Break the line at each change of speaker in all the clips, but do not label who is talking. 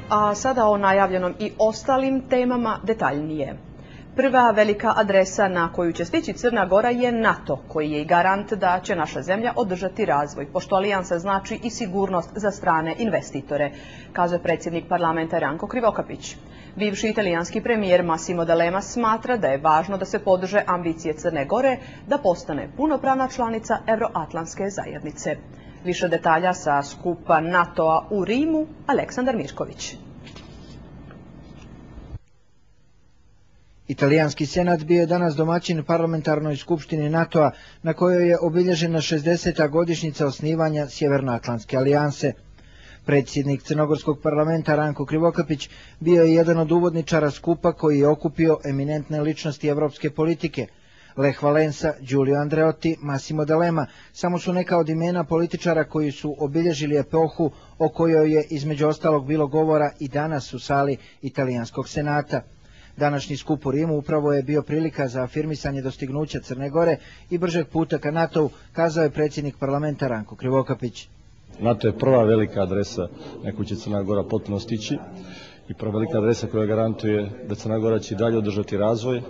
A sada o najavljenom i ostalim temama detaljnije. Prva velika adresa na koju će stići Crna Gora je NATO, koji je i garant da će naša zemlja održati razvoj, pošto alijansa znači i sigurnost za strane investitore, kazuje predsjednik parlamenta Ranko Krivokapić. Bivši italijanski premijer Massimo D'Alema smatra da je važno da se podrže ambicije Crne Gore da postane punopravna članica Euroatlantske zajednice. Više detalja sa skupa NATO-a u Rimu, Aleksandar Mirković.
Italijanski senat bio je danas domaćin parlamentarnoj skupštini NATO-a, na kojoj je obilježena 60. godišnjica osnivanja Sjevernoatlantske alijanse. Predsjednik Crnogorskog parlamenta Ranko Krivokapić bio je jedan od uvodničara skupa koji je okupio eminentne ličnosti evropske politike. Lech Valensa, Giulio Andreotti, Massimo D'Alema samo su neka od imena političara koji su obilježili epohu o kojoj je između ostalog bilo govora i danas u sali Italijanskog senata. Današnji skup u Rimu upravo je bio prilika za afirmisanje dostignuća Crne Gore i bržeg puta ka NATO-u, kazao je predsjednik parlamenta Ranko Krivokapić.
NATO je prva velika adresa na koju će Crna Gora potpuno stići i prva velika adresa koja garantuje da Crna Gora će dalje održati razvoj.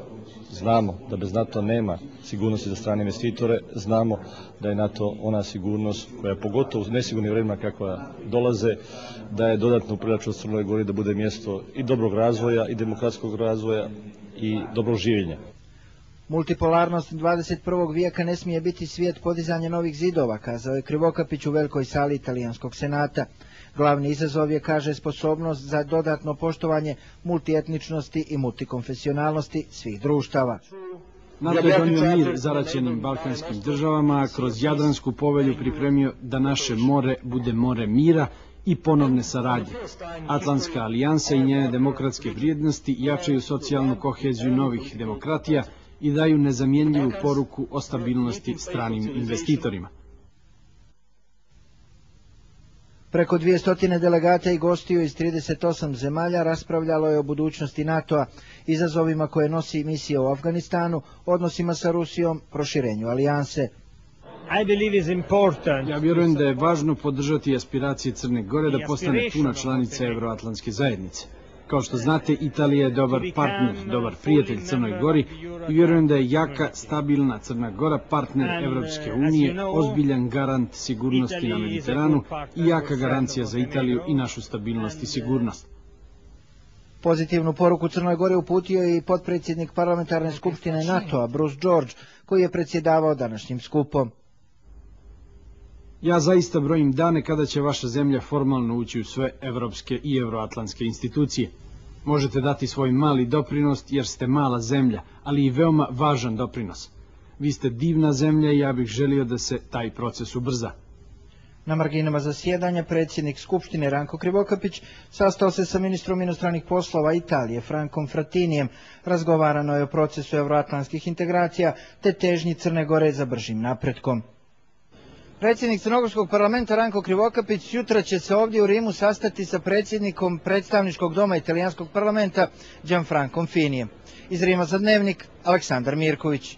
Znamo da bez NATO nema sigurnosti za strane investitore, znamo da je NATO ona sigurnost koja je pogotovo u nesigurnim vremenima kakva dolaze, da je dodatno u privlačnost Crnoj Gori da bude mjesto i dobrog razvoja, i demokratskog razvoja, i dobrog življenja.
Multipolarnost 21. vijeka ne smije biti svijet podizanja novih zidova, kazao je Krivokapić u velikoj sali Italijanskog senata. Glavni izazov je, kaže, sposobnost za dodatno poštovanje multietničnosti i multikonfesionalnosti svih društava.
NATO je donio mir zaraćenim balkanskim državama, a kroz Jadransku povelju pripremio da naše more bude more mira i ponovne saradnje. Atlantska alijansa i njene demokratske vrijednosti jačaju socijalnu koheziju novih demokratija i daju nezamjenljivu poruku o stabilnosti stranim investitorima.
Preko 200 delegata i gostiju iz 38 zemalja raspravljalo je o budućnosti NATO-a, izazovima koje nosi misija u Afganistanu, odnosima sa Rusijom, proširenju alijanse.
Ja vjerujem da je važno podržati aspiracije Crne Gore da postane puna članica Euroatlantske zajednice. Kao što znate, Italija je dobar partner, dobar prijatelj Crnoj Gori i vjerujem da je jaka, stabilna Crna Gora partner Evropske unije, ozbiljan garant sigurnosti na Mediteranu i jaka garancija za Italiju i našu stabilnost i sigurnost.
Pozitivnu poruku Crnoj Gori uputio je i potpredsjednik parlamentarne skupštine NATO-a, Bruce George, koji je predsjedavao današnjim skupom.
Ja zaista brojim dane kada će vaša zemlja formalno ući u sve evropske i euroatlantske institucije. Možete dati svoj mali doprinos jer ste mala zemlja, ali i veoma važan doprinos. Vi ste divna zemlja i ja bih želio da se taj proces ubrza.
Na marginama zasjedanja predsjednik Skupštine Ranko Krivokapić sastao se sa ministrom inostranih poslova Italije Frankom Frattinijem. Razgovarano je o procesu euroatlantskih integracija te težnji Crne Gore za bržim napretkom. Predsjednik Crnogorskog parlamenta Ranko Krivokapić jutra će se ovdje u Rimu sastati sa predsjednikom predstavničkog doma Italijanskog parlamenta Gianfrancom Finijem. Iz Rima za Dnevnik, Aleksandar Mirković.